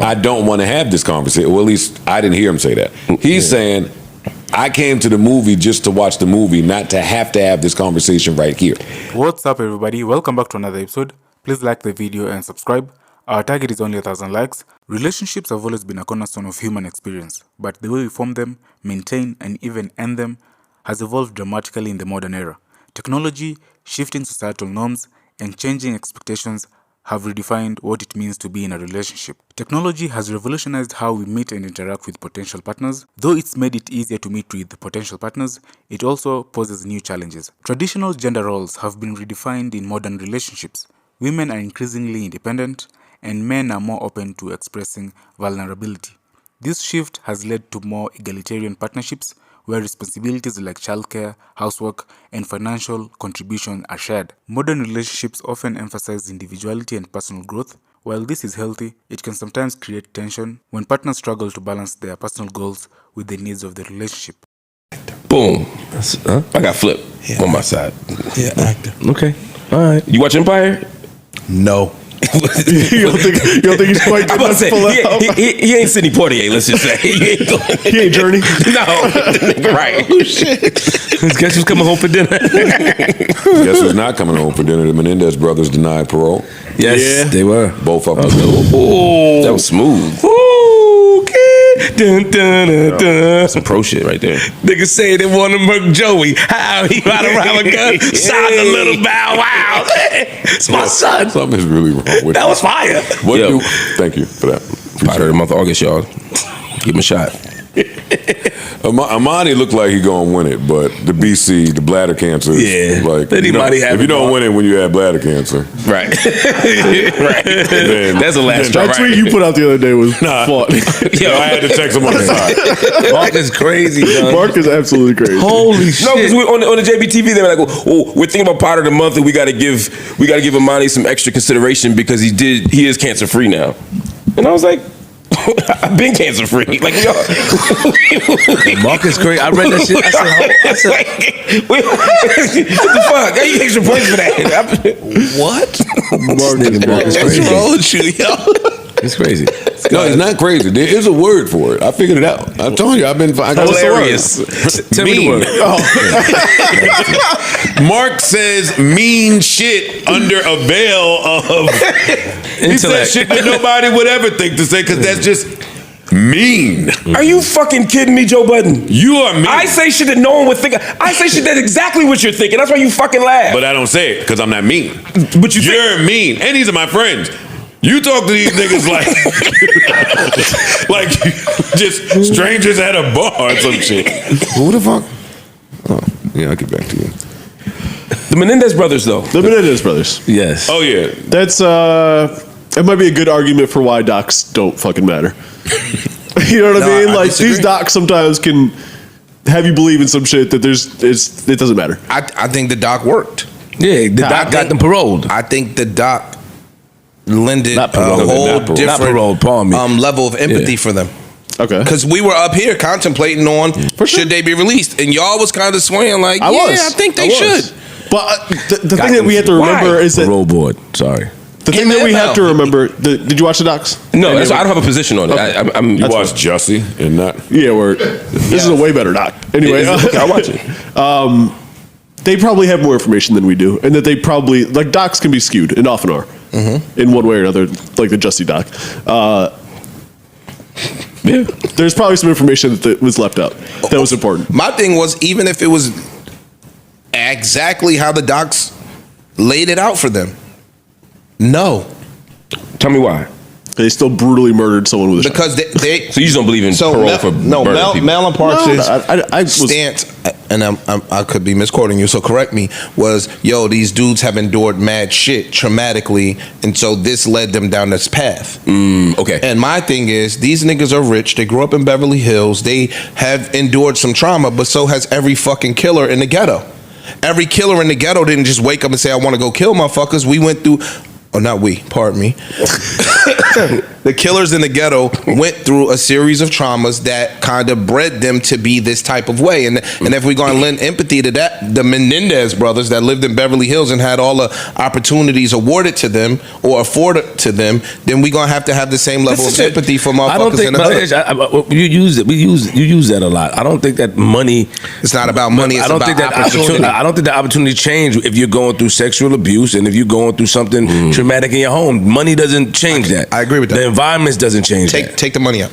I don't want to have this conversation. Well, at least I didn't hear him say that. He's saying, I came to the movie just to watch the movie, not to have this conversation right here. What's up, everybody? Welcome back to another episode. Please like the video and subscribe. Our target is only 1,000 likes. Relationships have always been a cornerstone of human experience, but the way we form them, maintain, and even end them has evolved dramatically in the modern era. Technology, shifting societal norms, and changing expectations have redefined what it means to be in a relationship. Technology has revolutionized how we meet and interact with potential partners. Though it's made it easier to meet with potential partners, it also poses new challenges. Traditional gender roles have been redefined in modern relationships. Women are increasingly independent, and men are more open to expressing vulnerability. This shift has led to more egalitarian partnerships where responsibilities like childcare, housework, and financial contribution are shared. Modern relationships often emphasize individuality and personal growth. While this is healthy, it can sometimes create tension when partners struggle to balance their personal goals with the needs of the relationship. Boom. I got Flip on my side. Yeah, actor. Okay. All right. You watch Empire? No. you don't think he's quite good enough to pull out? He ain't Sidney Poitier, let's just say. He ain't Journey? No. Right. Oh, shit. Guess who's coming home for dinner? Guess who's not coming home for dinner? The Menendez brothers denied parole. Yes, they were. Both of them. Oh, that was smooth. Dun, dun, dun, dun. Some pro shit right there. Niggas say they want to murk Joey. How he ride around with a gun? Sound a little bow wow. It's my son. Something is really wrong with that. Was fire. Thank you for that. Part of the month of August, y'all. Give him a shot. Amani looked like he gonna win it, but the BC, the bladder cancer, like if you don't win it when you have bladder cancer, right? Right. That's the last. That tweet you put out the other day was fought. Yo, I had to text him on the side. Mark is crazy, son. Mark is absolutely crazy. Holy shit! No, because on the JBTV they were like, "Oh, we're thinking about part of the month, and we got to give Amani some extra consideration because he is cancer free now." And I was like, I've been cancer free. Like, yo. Marcus crazy. I read that shit. I said, what the fuck? I need extra points for that. What? Marcus crazy. What's wrong with you, yo? It's crazy. No, it's not crazy. There is a word for it. I figured it out. I'm telling you, I got hilarious. Tell me the word. Oh. Mark says mean shit under a veil of. He said shit that nobody would ever think to say because that's just mean. Are you fucking kidding me, Joe Budden? You are mean. I say shit that no one would think. I say shit that's exactly what you're thinking. That's why you fucking laugh. But I don't say it because I'm not mean. But you're mean, and these are my friends. You talk to these niggas like just strangers at a bar or some shit. Who the fuck? Oh, yeah, I'll get back to you. The Menendez brothers, though. The Menendez brothers. Yes. Oh, yeah. That's, it might be a good argument for why docs don't fucking matter. You know what I mean? Like, these docs sometimes can have you believe in some shit that it doesn't matter. I think the doc worked. Yeah, the doc got them paroled. I think the doc lended a whole different level of empathy for them. Okay. Because we were up here contemplating on should they be released, and y'all was kind of swaying like, I think they should. But the thing that we have to remember is that parole board. Sorry. The thing that we have to remember. Did you watch the docs? No, I don't have a position on it. You watched Jussie and not. Yeah, this is a way better doc. Anyway, I'll watch it. They probably have more information than we do, and that they probably docs can be skewed and often are. In one way or another, like the Jussie doc. There's probably some information that was left out that was important. My thing was, even if it was exactly how the docs laid it out for them, no. Tell me why. They still brutally murdered someone with a because shot. they so you just don't believe in parole for murdering people? Malin Parks' stance, and I could be misquoting you, so correct me, was, these dudes have endured mad shit traumatically, and so this led them down this path. Okay. And my thing is, these niggas are rich, they grew up in Beverly Hills, they have endured some trauma, but so has every fucking killer in the ghetto. Every killer in the ghetto didn't just wake up and say, I want to go kill motherfuckers. We went through... Oh, not we. Pardon me. the killers in the ghetto went through a series of traumas that kind of bred them to be this type of way. And if we're going to lend empathy to that, the Menendez brothers that lived in Beverly Hills and had all the opportunities awarded to them or afforded to them, then we're going to have the same level of empathy for motherfuckers I don't think, in the hood. you use it. You use that a lot. I don't think that money. It's not about money. It's I don't about think that opportunity. I don't think the opportunity change if you're going through sexual abuse and if you're going through something traumatic in your home. Money doesn't change that. I agree with that. The environment doesn't change that. Take the money out.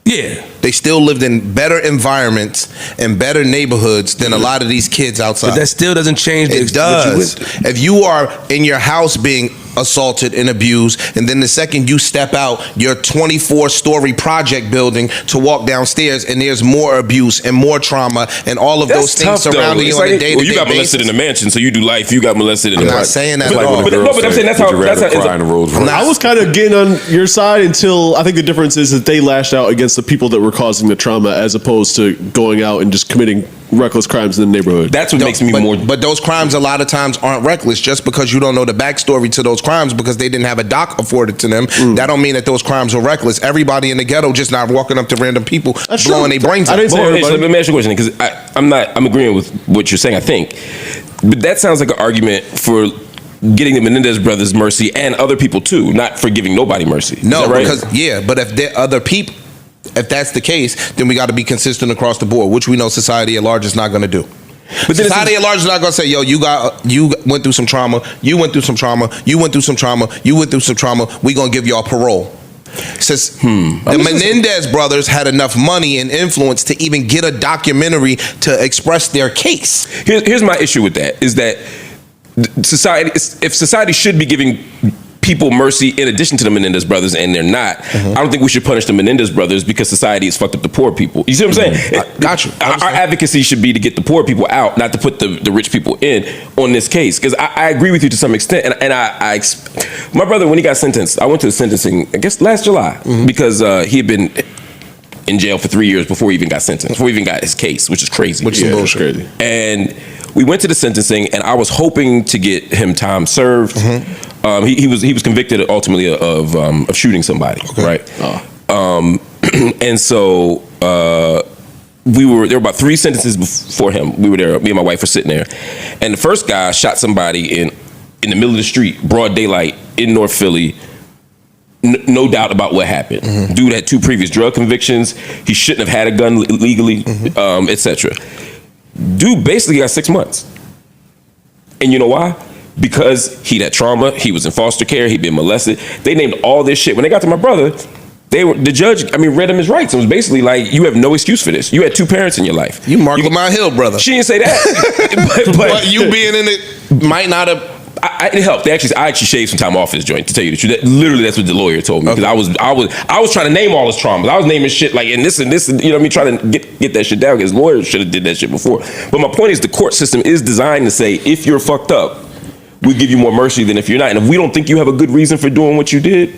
Yeah. They still lived in better environments and better neighborhoods than a lot of these kids outside. But that still doesn't change. It does. If you are in your house being assaulted and abused, and then the second you step out your 24-story project building to walk downstairs, and there's more abuse and more trauma and all of those things surrounding you on a day-to-day basis. You got molested in a mansion, so you do life. You got molested in a I'm not saying that at Like all. when a girl But I'm saying that's how. That's cry in the Rolls Royce. I was kind of getting on your side until I think the difference is that they lashed out against the people that were causing the trauma, as opposed to going out and just committing reckless crimes in the neighborhood. That's what makes me more. But those crimes a lot of times aren't reckless. Just because you don't know the backstory to those crimes, because they didn't have a doc afforded to them, that don't mean that those crimes are reckless. Everybody in the ghetto just not walking up to random people blowing their brains out. I didn't say everybody. Let me ask you a question, because I'm agreeing with what you're saying. I think, but that sounds like an argument for getting the Menendez brothers mercy and other people too, not for giving nobody mercy. No, Is that right? because but if there other people, if that's the case, then we got to be consistent across the board, which we know society at large is not going to do. But society at large is not going to say, yo, you went through some trauma, you went through some trauma, you went through some trauma, you went through some trauma, we going to give y'all parole. Says the Menendez brothers had enough money and influence to even get a documentary to express their case. Here's my issue with that, is that if society should be giving people mercy in addition to the Menendez brothers, and they're not, I don't think we should punish the Menendez brothers because society has fucked up the poor people. You see what I'm saying? Got you. Our advocacy should be to get the poor people out, not to put the rich people in on this case. Because I agree with you to some extent, and my brother, when he got sentenced, I went to the sentencing, I guess last July, because he had been in jail for 3 years before he even got sentenced, before he even got his case, which is crazy. Which is bullshit. Crazy. And we went to the sentencing, and I was hoping to get him time served. He was convicted ultimately of shooting somebody, right? Oh. And so there were about 3 sentences before him. We were there. Me and my wife were sitting there, and the first guy shot somebody in the middle of the street, broad daylight in North Philly. No doubt about what happened. Dude had 2 previous drug convictions. He shouldn't have had a gun legally, etc. Dude basically got 6 months. And you know why? Because he had trauma, he was in foster care, he'd been molested. They named all this shit. When they got to my brother, the judge, read him his rights. It was basically like, you have no excuse for this. You had 2 parents in your life. You Mark Lamont Hill, brother. She didn't say that. but you being in it might not have. It helped. I actually shaved some time off his joint, to tell you the truth. Literally, that's what the lawyer told me. Because I was trying to name all his traumas. I was naming shit like and this, you know what I mean, trying to get that shit down. Because lawyers should have did that shit before. But my point is, the court system is designed to say, if you're fucked up, we give you more mercy than if you're not. And if we don't think you have a good reason for doing what you did,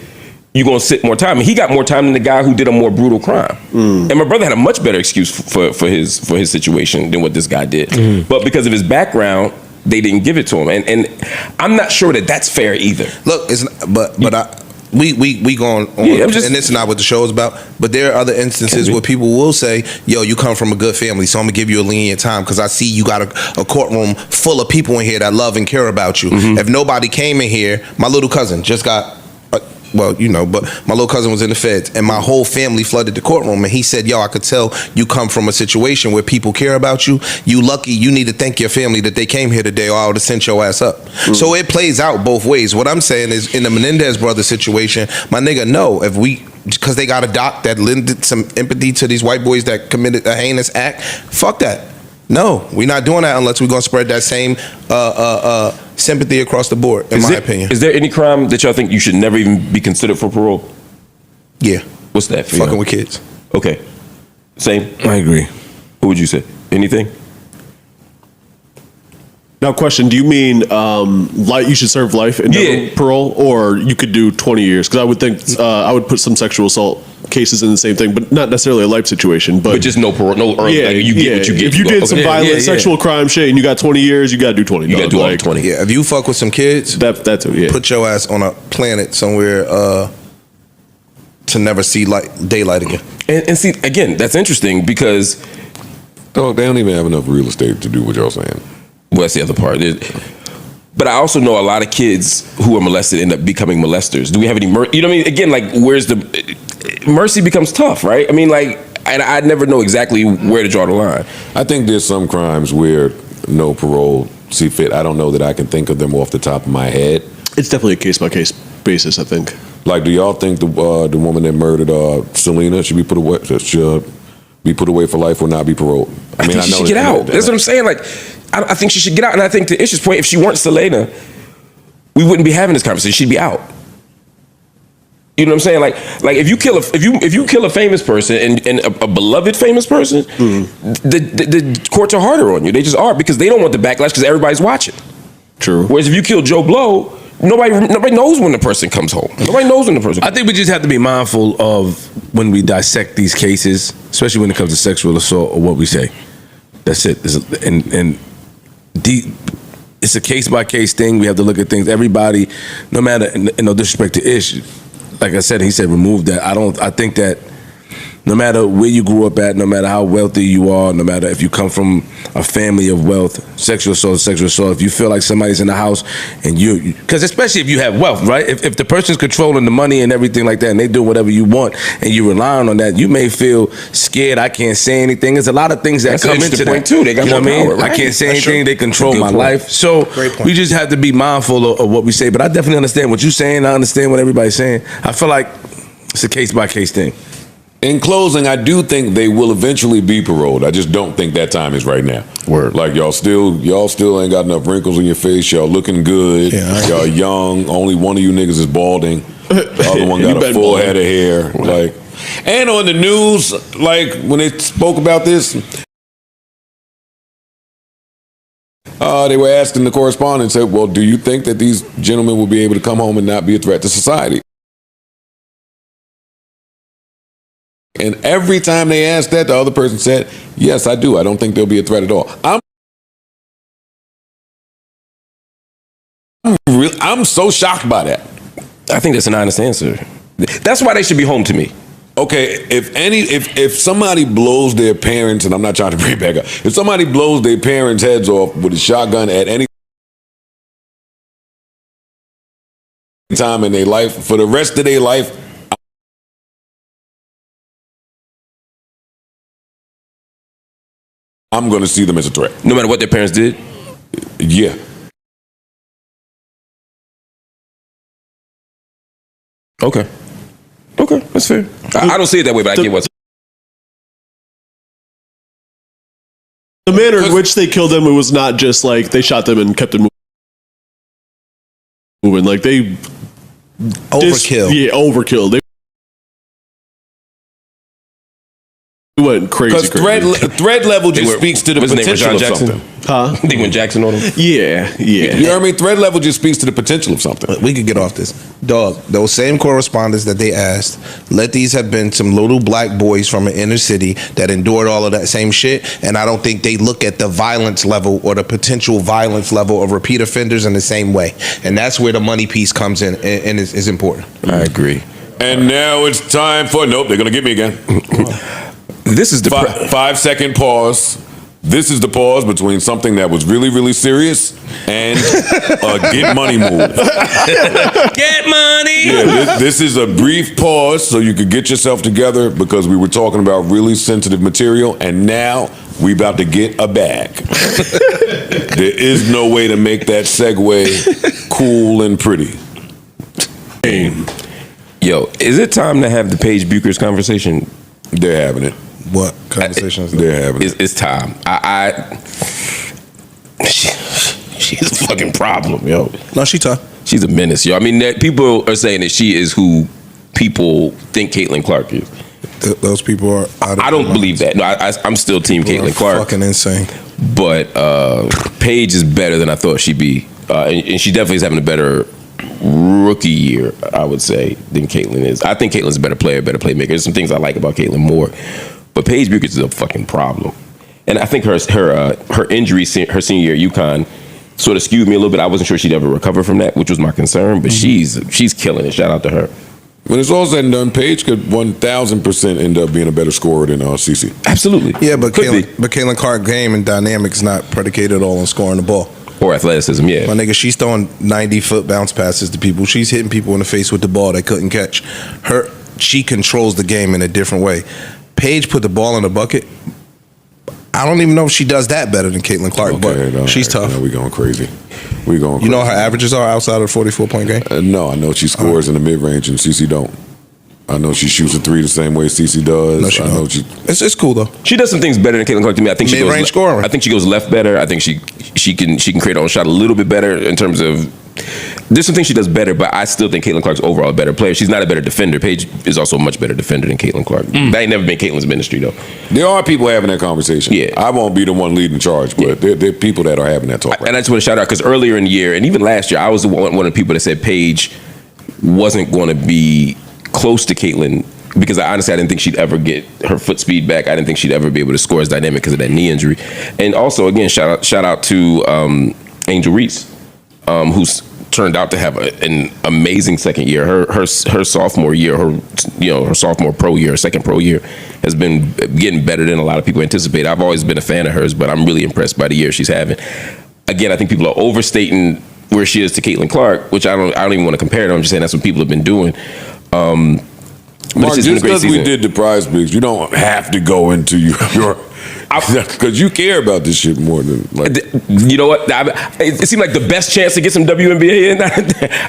you're gonna sit more time. And he got more time than the guy who did a more brutal crime. And my brother had a much better excuse for his situation than what this guy did. But because of his background, they didn't give it to him, and I'm not sure that that's fair either. Look, it's not, we going on, and this is not what the show is about. But there are other instances where people will say, "Yo, you come from a good family, so I'm gonna give you a lenient time because I see you got a courtroom full of people in here that love and care about you." If nobody came in here, my little cousin just got. Well, you know, but my little cousin was in the feds, and my whole family flooded the courtroom, and he said, yo, I could tell you come from a situation where people care about you. You lucky, you need to thank your family that they came here today, or I would have sent your ass up. So it plays out both ways. What I'm saying is, in the Menendez brothers situation, my nigga, no, because they got a doc that lended some empathy to these white boys that committed a heinous act, fuck that. No, we're not doing that unless we're going to spread that same sympathy across the board, in my opinion. Is there any crime that y'all think you should never even be considered for parole? Yeah. What's that for Fucking you? with kids. Okay. Same? I agree. What would you say? Anything? Now, question: do you mean you should serve life and never parole, or you could do 20 years? Because I would think I would put some sexual assault cases in the same thing, but not necessarily a life situation. But just no parole, no early. Yeah, like you get what you get. If you did some violent sexual crime shit and you got 20 years, you got to do 20. You got to do all 20. Yeah, if you fuck with some kids, that's put your ass on a planet somewhere to never see daylight again. And see, again, that's interesting because Dog, they don't even have enough real estate to do what y'all saying. well, that's the other part. But I also know a lot of kids who are molested end up becoming molesters. Do we have any mercy? You know what I mean? Again, like, where's the mercy becomes tough, right? I mean, like, I never know exactly where to draw the line. I think there's some crimes where no parole see fit. I don't know that I can think of them off the top of my head. It's definitely a case-by-case basis, I think. Like, do y'all think the woman that murdered Selena should be put away for life or not be paroled? I think she should get out. That's what I'm saying. Like, I think she should get out. And I think to Ish's point, if she weren't Selena, we wouldn't be having this conversation. She'd be out. You know what I'm saying? Like if you kill a famous person and a beloved famous person, the courts are harder on you. They just are because they don't want the backlash because everybody's watching. True. Whereas if you kill Joe Blow, nobody knows when the person comes home. Nobody knows when the person. I think we just have to be mindful of when we dissect these cases, especially when it comes to sexual assault, or what we say. That's it. It's a case by case thing. We have to look at things. Everybody, no matter, no disrespect to Ish, like I said, he said remove that. I think that no matter where you grew up at, no matter how wealthy you are, no matter if you come from a family of wealth, sexual assault is sexual assault. If you feel like somebody's in the house and because especially if you have wealth, right? If the person's controlling the money and everything like that and they do whatever you want and you're relying on that, you may feel scared. I can't say anything. There's a lot of things that come into that. Too. They got more power, right? I can't say anything. They control my life. So we just have to be mindful of what we say. But I definitely understand what you're saying. I understand what everybody's saying. I feel like it's a case by case thing. In closing, I do think they will eventually be paroled. I just don't think that time is right now. Word. Like y'all still ain't got enough wrinkles in your face. Y'all looking good. Yeah, y'all young. Only one of you niggas is balding. The other one got a full head of hair. Like, and on the news, like when they spoke about this, they were asking the correspondent, said, "Well, do you think that these gentlemen will be able to come home and not be a threat to society?" And every time they asked that, the other person said, "Yes, I do. I don't think they'll be a threat at all." I'm so shocked by that. I think that's an honest answer. That's why they should be home to me. Okay, if somebody blows their parents, and I'm not trying to bring it back up, if somebody blows their parents' heads off with a shotgun at any time in their life, for the rest of their life, I'm going to see them as a threat. No matter what their parents did? Yeah. Okay, that's fair. I don't see it that way, but I get what's... The manner in which they killed them, it was not just like they shot them and kept them moving. Like they... Overkill. Overkill. They went crazy. Because threat level just speaks to the potential of something. Huh? They went Jackson on them? Yeah. You know what I mean? Threat level just speaks to the potential of something. We could get off this. Dog, those same correspondents that they asked, let these have been some little black boys from an inner city that endured all of that same shit, and I don't think they look at the violence level or the potential violence level of repeat offenders in the same way. And that's where the money piece comes in and is important. I agree. And now it's time for... Nope, they're going to get me again. This is the... 5-second pause. This is the pause between something that was really, really serious and a get money move. Get money! Yeah, this is a brief pause so you could get yourself together because we were talking about really sensitive material and now we about to get a bag. There is no way to make that segue cool and pretty. Yo, is it time to have the Paige Buchers conversation? They're having it. What conversations? They're having it. It's time. She's a fucking problem, yo. No, she tough. She's a menace, yo. I mean, people are saying that she is who people think Caitlin Clark is. Those people are out of I don't believe that. No, I'm still team Caitlin Clark. Fucking insane. But Paige is better than I thought she'd be. And she definitely is having a better rookie year, I would say, than Caitlin is. I think Caitlin's a better player, better playmaker. There's some things I like about Caitlin more. But Paige Buchers is a fucking problem. And I think her injury her senior year at UConn sort of skewed me a little bit. I wasn't sure she'd ever recover from that, which was my concern. But she's killing it. Shout out to her. When it's all said and done, Paige could 1,000% end up being a better scorer than CeCe. Absolutely. Yeah, but Could be. Caitlin Clark's game and dynamics not predicated all on scoring the ball. Or athleticism, yeah. My nigga, she's throwing 90-foot bounce passes to people. She's hitting people in the face with the ball they couldn't catch. She controls the game in a different way. Paige put the ball in the bucket. I don't even know if she does that better than Caitlin Clark, but she's tough. No, we going crazy. You know what her averages are outside of the 44-point game? No, I know she scores in the mid-range and CeCe don't. I know she shoots a three the same way CeCe does. No, she I know don't. It's cool though. She does some things better than Caitlin Clark to me. I think she goes mid-range scoring. I think she goes left better. I think she can create her own shot a little bit better in terms of. There's some things she does better, but I still think Caitlin Clark's overall a better player. She's not a better defender. Paige is also a much better defender than Caitlin Clark. That ain't never been Caitlin's ministry though. There are people having that conversation. Yeah. I won't be the one leading charge, but there are people that are having that talk. And I just want to shout out because earlier in the year and even last year, I was one of the people that said Paige wasn't going to be close to Caitlin. Because I didn't think she'd ever get her foot speed back. I didn't think she'd ever be able to score as dynamic because of that knee injury. And also, again, shout out to Angel Reese, who's turned out to have an amazing second year. Her sophomore year, her sophomore pro year, her second pro year, has been getting better than a lot of people anticipate. I've always been a fan of hers, but I'm really impressed by the year she's having. Again, I think people are overstating where she is to Caitlin Clark, which I don't even want to compare to. I'm just saying that's what people have been doing. Mark, just because we did the prize picks, you don't have to go into your because you care about this shit more than you know what? It seemed like the best chance to get some WNBA in. I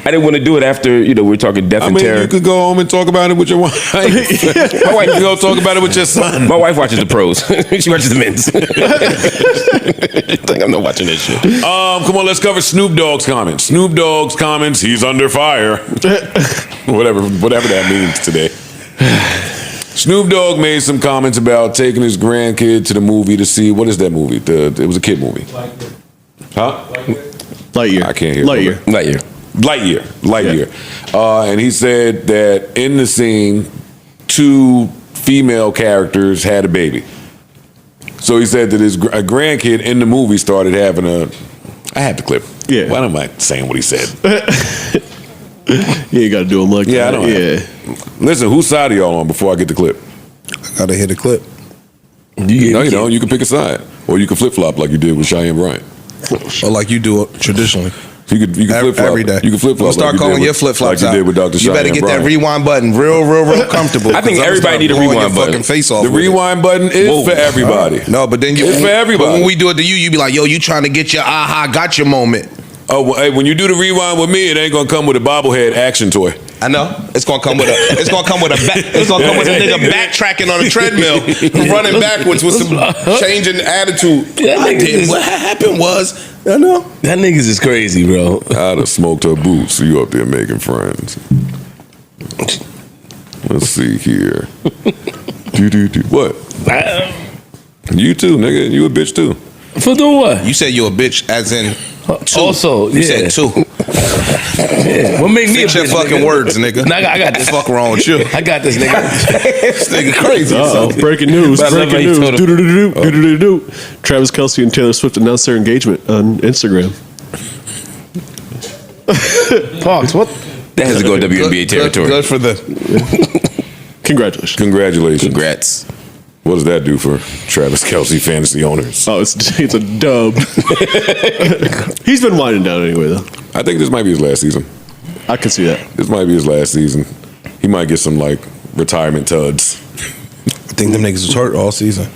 didn't want to do it after we're talking death and terror. You could go home and talk about it with your wife. My wife, you go talk about it with your son. My wife watches the pros. She watches the men's. I'm not watching this shit. Come on, let's cover Snoop Dogg's comments. Snoop Dogg's comments. He's under fire. whatever that means today. Snoop Dogg made some comments about taking his grandkid to the movie to see, what is that movie? It was a kid movie. Huh? Lightyear. I can't hear. Lightyear. And he said that in the scene, 2 female characters had a baby. So he said that his grandkid in the movie started having I had the clip. Yeah. Why am I saying what he said? Yeah, you got to do them like that. I don't. Yeah. Listen, whose side are y'all on before I get the clip? I gotta hit a clip. No, you don't. You can pick a side, or you can flip flop like you did with Cheyenne Bryant, or like you do it traditionally. You can flip flop every day. You can flip flop. Start calling your flip flops like you did with Dr. You better Cheyenne get Bryant. that rewind button real comfortable. I think everybody need a rewind button. Face off the rewind button is for everybody. No, but then it's for everybody. But when we do it to you, you be like, yo, you trying to get your aha gotcha moment. Oh, well, hey, when you do the rewind with me, it ain't gonna come with a bobblehead action toy. I know. It's gonna come with a nigga backtracking on a treadmill, running backwards with some change in attitude. What happened was, I know. That niggas is crazy, bro. I'd have smoked her boots, so you up there making friends. Let's see here. What? You too, nigga. You a bitch too. For doing what? You said you a bitch as in two. Also, you said 2. Yeah. What make me Fix your fucking nigga? words, nigga. Nah, I got this. Fuck wrong with you? I got this, nigga. This nigga crazy. Breaking news. But I love Breaking how you news. told him. Do-do-do-do. Travis Kelce and Taylor Swift announced their engagement on Instagram. Parks, what? That has to go WNBA territory. Good for the. Congratulations. Congratulations. Congrats. What does that do for Travis Kelce fantasy owners? Oh, it's a dub. He's been winding down anyway, though. I think this might be his last season. I can see that. This might be his last season. He might get some retirement tuds. I think them niggas was hurt all season.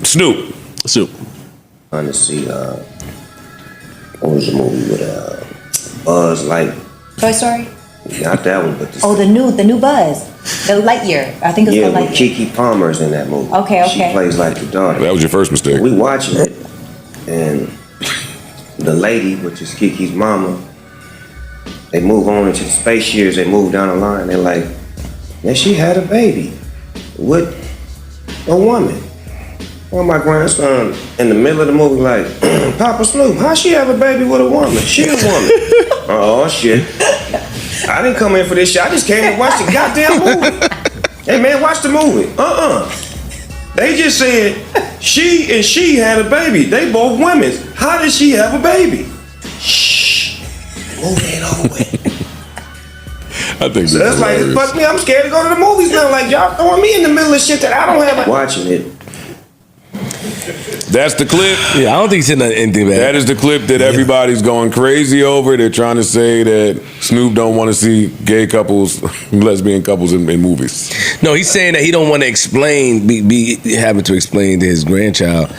Snoop. Trying to see what was the movie with Buzz Light? Toy Story? Not that one, but the new Buzz, the Lightyear. I think it's called with Lightyear. Kiki Palmer's in that movie. Okay. She plays like the daughter. That was your first mistake. We watching it, and the lady, which is Kiki's mama, they move on into the space years. They move down the line. They're like, yeah, she had a baby with a woman. Well, my grandson in the middle of the movie like, Papa Snoop, how she have a baby with a woman? She a woman. Oh shit. I didn't come in for this shit. I just came to watch the goddamn movie. Hey man, watch the movie. They just said she had a baby. They both women. How did she have a baby? Shh. Movie ain't over with. I think So that's like, fuck me, I'm scared to go to the movies now. Like, y'all throwing me in the middle of shit that I don't have. Watching it. That's the clip. Yeah, I don't think he said anything bad. That is the clip that everybody's going crazy over. They're trying to say that Snoop don't want to see gay couples, lesbian couples in movies. No, he's saying that he don't want to explain, be having to explain to his grandchild,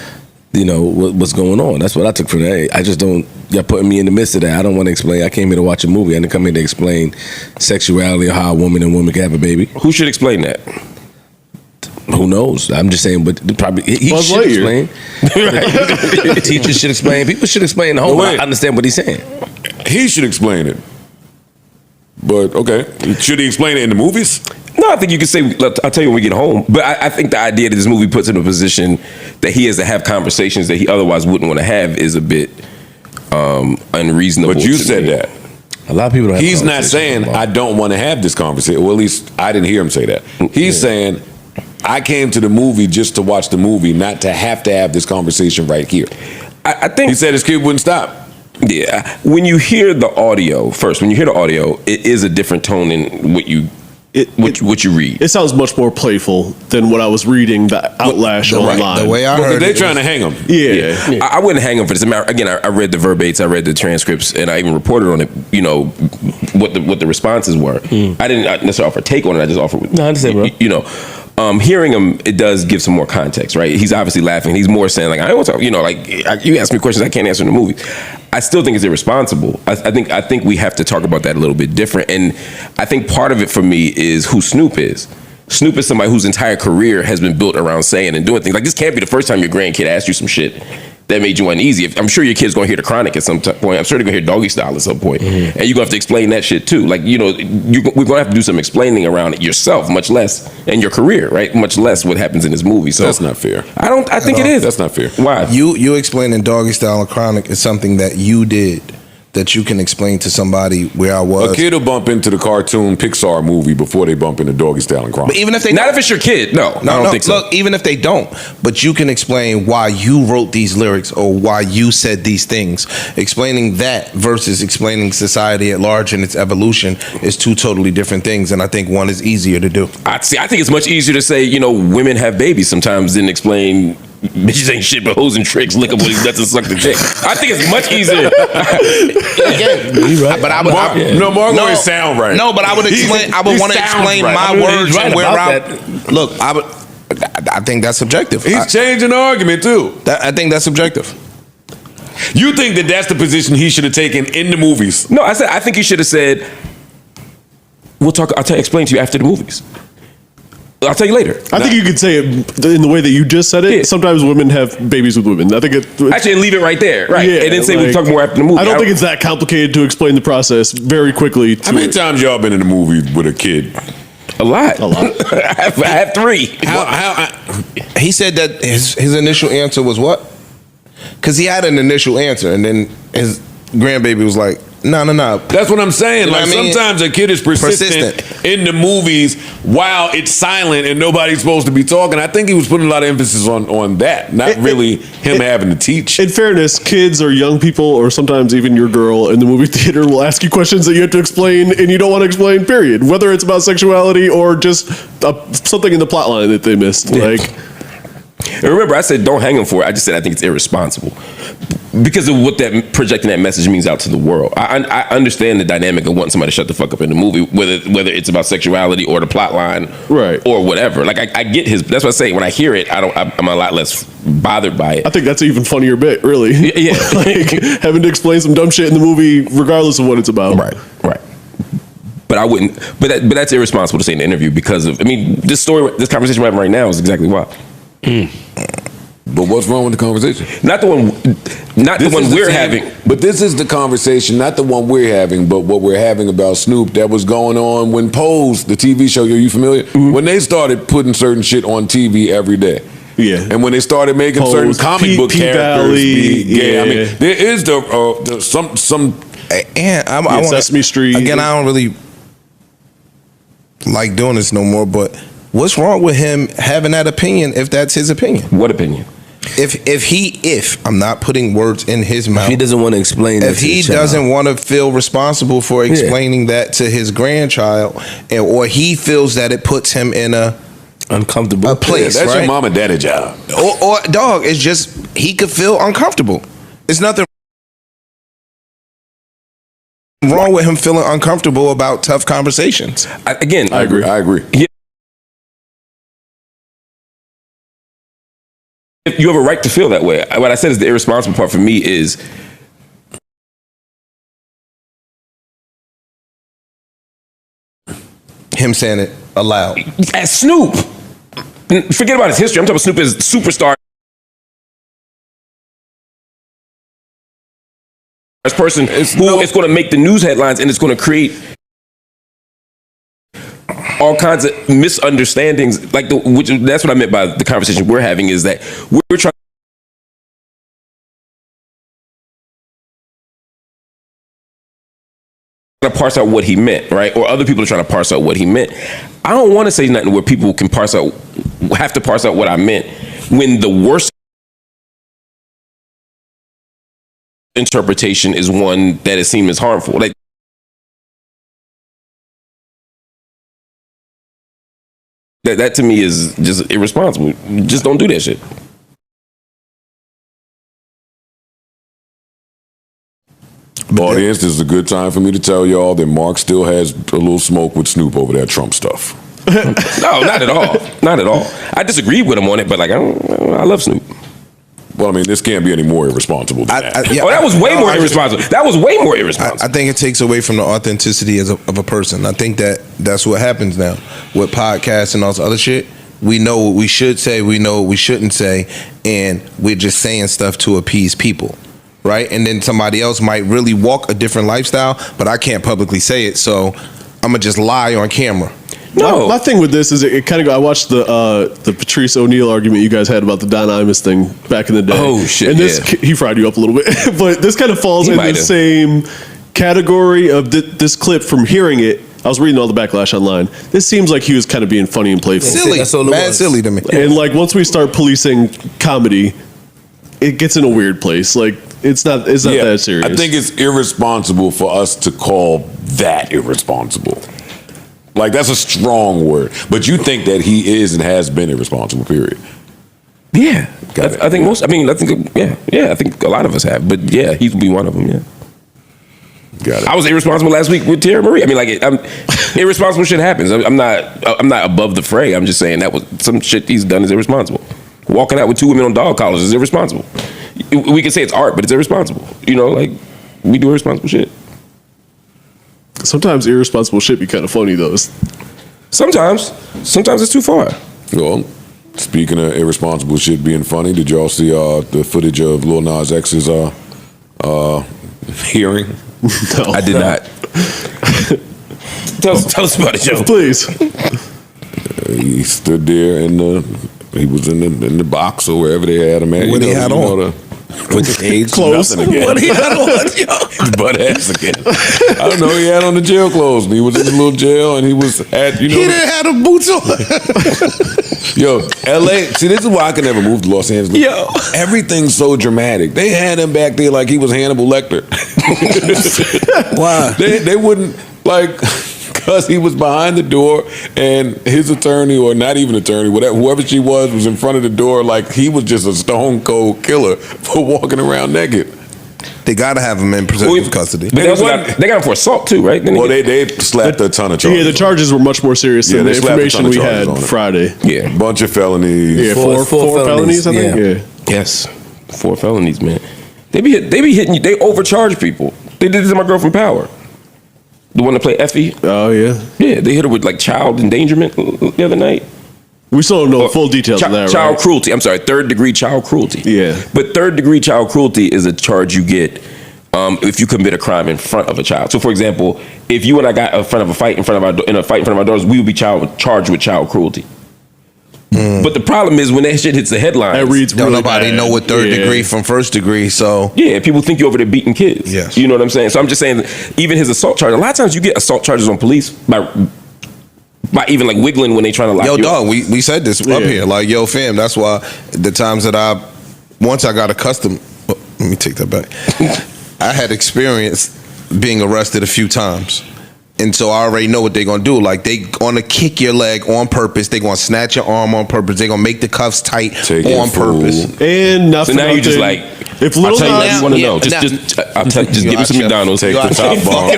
you know, what's going on. That's what I took from that. I just don't. Y'all putting me in the midst of that. I don't want to explain. I came here to watch a movie. I didn't come here to explain sexuality or how a woman and woman can have a baby. Who should explain that? Who knows? I'm just saying, but probably he should explain. Right. Teachers should explain. People should explain the whole. I understand what he's saying. He should explain it. But okay, should he explain it in the movies? No, I think you can say, I'll tell you when we get home. But I think the idea that this movie puts him in a position that he has to have conversations that he otherwise wouldn't want to have is a bit unreasonable. But you said that. A lot of people don't have He's not saying, I don't want to have this conversation. Well, at least I didn't hear him say that. He's saying, I came to the movie just to watch the movie, not to have this conversation right here. I think he said his kid wouldn't stop. Yeah. When you hear the audio, it is a different tone than what you read. It sounds much more playful than what I was reading the outlash online. The way I heard they're trying to hang him. Yeah. I wouldn't hang him for this. Again, I read the verbates, I read the transcripts, and I even reported on it. You know what the responses were. I didn't necessarily offer a take on it. I just offered. No, I understand, bro. You know. Hearing him, it does give some more context, right? He's obviously laughing. He's more saying, like, I don't want to talk, you know, like, you ask me questions I can't answer in the movie. I still think it's irresponsible. I think we have to talk about that a little bit different. And I think part of it for me is who Snoop is. Snoop is somebody whose entire career has been built around saying and doing things. Like, this can't be the first time your grandkid asked you some shit that made you uneasy. I'm sure your kid's gonna hear the Chronic at some point. I'm sure they're gonna hear Doggy Style at some point. And you're gonna have to explain that shit too. Like, you know, we're gonna have to do some explaining around it yourself, much less, and your career, right? Much less what happens in this movie. So that's not fair. I think it is. That's not fair. Why? You explaining Doggy Style and Chronic is something that you did, that you can explain to somebody where I was. A kid will bump into the cartoon Pixar movie before they bump into Doggy Style and Chronic. But even if they not if it's your kid, no, I don't think so. Look, even if they don't, but you can explain why you wrote these lyrics or why you said these things. Explaining that versus explaining society at large and its evolution is two totally different things, and I think one is easier to do. I think it's much easier to say, you know, women have babies sometimes than explain bitches ain't shit but hoes and tricks, lick up what he nuts and suck the dick. I think it's much easier. Again, but Mark always sound right. No, but I would explain. I would want to explain my words and where I. Look, I think that's subjective. He's changing the argument too. I think that's subjective. You think that that's the position he should have taken in the movies? No, I think he should have said, "We'll talk. Explain to you after the movies. I'll tell you later." I think you could say it in the way that you just said it. Yeah. Sometimes women have babies with women. I think actually leave it right there, right? Yeah, and then say we'll talk more after the movie. I don't think it's that complicated to explain the process very quickly. How many times y'all been in a movie with a kid? A lot. I have 3. He said that his initial answer was what? Because he had an initial answer, and then his grandbaby was like, No. That's what I'm saying. You know like what I mean? Sometimes a kid is persistent in the movies while it's silent and nobody's supposed to be talking. I think he was putting a lot of emphasis on that, not really him having to teach. In fairness, kids or young people, or sometimes even your girl in the movie theater, will ask you questions that you have to explain and you don't want to explain, period. Whether it's about sexuality or just something in the plot line that they missed. Yeah. And remember, I said don't hang him for it. I just said I think it's irresponsible because of what that projecting that message means out to the world. I understand the dynamic of wanting somebody to shut the fuck up in the movie, whether it's about sexuality or the plot line, right, or whatever. Like I get his. That's what I say. When I hear it, I'm a lot less bothered by it. I think that's an even funnier bit, really. Yeah, like having to explain some dumb shit in the movie, regardless of what it's about. Right. But I wouldn't. But that's irresponsible to say in the interview because of. I mean, this conversation we're having right now is exactly why. But what's wrong with the conversation? Not the one we're having. But this is the conversation, not the one we're having, but what we're having about Snoop that was going on when Pose, the TV show, are you familiar? Mm-hmm. When they started putting certain shit on TV every day. Yeah. And when they started making Pose, certain comic book characters be gay. Yeah. I mean, there is some and I want Sesame Street. Again, I don't really like doing this no more, but what's wrong with him having that opinion if that's his opinion? What opinion? if I'm not putting words in his mouth, He doesn't want to explain. if he doesn't want to feel responsible for explaining that to his grandchild, or he feels that it puts him in a uncomfortable place, that's right? your mom and daddy job. Or dog, it's just he could feel uncomfortable. It's nothing wrong with him feeling uncomfortable about tough conversations. I agree. I agree. You have a right to feel that way. What I said is the irresponsible part for me is him saying it aloud. As Snoop. Forget about his history. I'm talking about Snoop as superstar. This person who is going to make the news headlines, and it's going to create all kinds of misunderstandings. Like that's what I meant by the conversation we're having, is that we're trying to parse out what he meant, right? Or other people are trying to parse out what he meant. I don't want to say nothing where people can have to parse out what I meant, when the worst interpretation is one that is seen as harmful. Like, that to me is just irresponsible. Just don't do that shit. Audience, this is a good time for me to tell y'all that Mark still has a little smoke with Snoop over that Trump stuff. No, not at all. Not at all. I disagree with him on it, but like, I love Snoop. Well, I mean, this can't be any more irresponsible than that. That was way more irresponsible. That was way more irresponsible. I think it takes away from the authenticity of a person. I think that's what happens now with podcasts and all this other shit. We know what we should say, we know what we shouldn't say, and we're just saying stuff to appease people, right? And then somebody else might really walk a different lifestyle, but I can't publicly say it, so I'm gonna just lie on camera. No, my thing with this is it kind of. I watched the Patrice O'Neal argument you guys had about the Don Imus thing back in the day. Oh shit! And this he fried you up a little bit, but this kind of falls in the same category of this clip. From hearing it, I was reading all the backlash online. This seems like he was kind of being funny and playful, silly to me. And like once we start policing comedy, it gets in a weird place. Like it's not that serious. I think it's irresponsible for us to call that irresponsible. Like, that's a strong word. But you think that he is and has been irresponsible, period. Yeah. I think I think a lot of us have. But yeah, he would be one of them, yeah. Got it. I was irresponsible last week with Terry Marie. I mean, like, irresponsible shit happens. I'm not above the fray. I'm just saying that was some shit he's done is irresponsible. Walking out with 2 women on dog collars is irresponsible. We can say it's art, but it's irresponsible. You know, like, we do irresponsible shit. Sometimes irresponsible shit be kind of funny though. Sometimes it's too far. Well, speaking of irresponsible shit being funny, did y'all see the footage of Lil Nas X's hearing? No, I did not. Tell us about it, Joe. Please. He stood there he was in the box or wherever they had him at. What he had on? With his AIDS clothes. Again. What he had on? His butt ass again. I don't know. He had on the jail clothes. And he was in the little jail, and he was at He didn't have the boots on. Yo, LA. See, this is why I can never move to Los Angeles. Yo, everything's so dramatic. They had him back there like he was Hannibal Lecter. Why? They wouldn't like. Because he was behind the door and his attorney, or not even attorney, whoever she was in front of the door like he was just a stone cold killer for walking around naked. They got to have him in protective custody. But they got him for assault too, right? Well, they slapped a ton of charges. Yeah, the charges were much more serious than the information we had Friday. Yeah. Bunch of felonies. Yeah, four felonies, I think. Yeah. Yes. 4 felonies, man. They be hitting you. They overcharge people. They did this to my girl from Power. The one that played Effie. Oh, yeah. Yeah, they hit her with like child endangerment the other night. We still don't know full details of that, right? Child cruelty. I'm sorry, 3rd degree child cruelty. Yeah. But 3rd degree child cruelty is a charge you get if you commit a crime in front of a child. So, for example, if you and I got in front of a fight in front of our daughters, we would be charged with child cruelty. But the problem is when that shit hits the headlines, that reads don't really nobody bad. know what 3rd degree from 1st degree. So yeah, people think you're over there beating kids. Yes. You know what I'm saying? So I'm just saying that even his assault charge, a lot of times you get assault charges on police by even like wiggling when they trying to lock you dog, up. we said this up here. Like, yo, fam, that's why the times that I once I got accustomed, let me take that back. I had experience being arrested a few times. And so I already know what they're gonna do. Like, they gonna kick your leg on purpose. They gonna snatch your arm on purpose. They gonna make the cuffs tight on purpose. And nothing. So now you just like, if I'll Little tell you what Nas, you want to know. Just give me some McDonald's. Take the top bomb.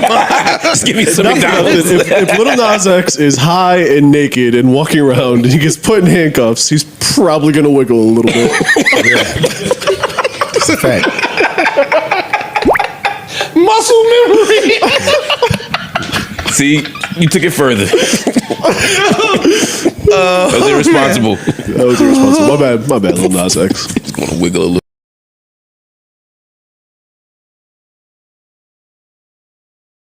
Just give me some McDonald's. if Little Nas X is high and naked and walking around and he gets put in handcuffs, he's probably gonna wiggle a little bit. It's a fact. Muscle memory. See, you took it further. That was irresponsible. That was irresponsible. My bad, Little Nas X. He's gonna wiggle a little.